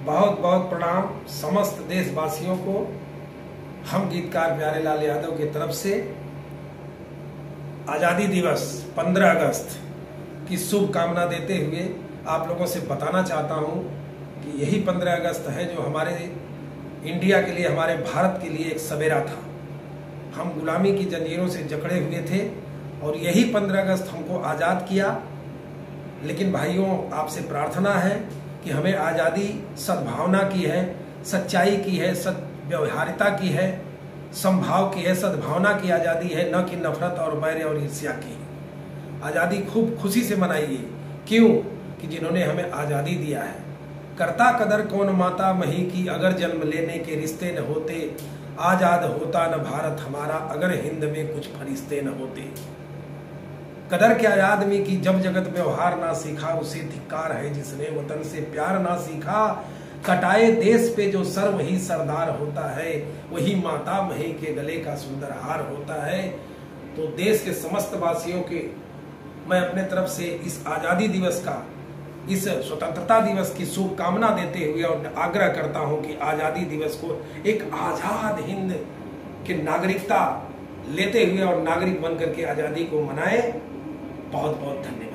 बहुत बहुत प्रणाम समस्त देशवासियों को। हम गीतकार प्यारेलाल यादव की तरफ से आज़ादी दिवस 15 अगस्त की शुभकामना देते हुए आप लोगों से बताना चाहता हूं कि यही 15 अगस्त है जो हमारे इंडिया के लिए, हमारे भारत के लिए एक सवेरा था। हम गुलामी की जंजीरों से जकड़े हुए थे और यही 15 अगस्त हमको आज़ाद किया। लेकिन भाइयों, आपसे प्रार्थना है कि हमें आज़ादी सद्भावना की है, सच्चाई की है, व्यवहारिता की है, समभाव की है, सद्भावना की आज़ादी है, न कि नफरत और बैर और ईर्ष्या की। आज़ादी खूब खुशी से मनाइए। क्यों? कि जिन्होंने हमें आज़ादी दिया है। करता कदर कौन माता मही की, अगर जन्म लेने के रिश्ते न होते, आज़ाद होता न भारत हमारा, अगर हिंद में कुछ फरिश्ते न होते। कदर क्या आदमी की जब जगत व्यवहार ना सीखा, उसे धिक्कार है जिसने वतन से प्यार ना सीखा। कटाए देश पे जो सर वही सरदार होता है, वही माता मही के गले का सुंदर हार होता है। तो देश के समस्त वासियों के मैं अपने तरफ से इस आज़ादी दिवस का, इस स्वतंत्रता दिवस की शुभकामना देते हुए और आग्रह करता हूं कि आज़ादी दिवस को एक आज़ाद हिंद की नागरिकता लेते हुए और नागरिक बनकर के आज़ादी को मनाएं। बहुत बहुत धन्यवाद।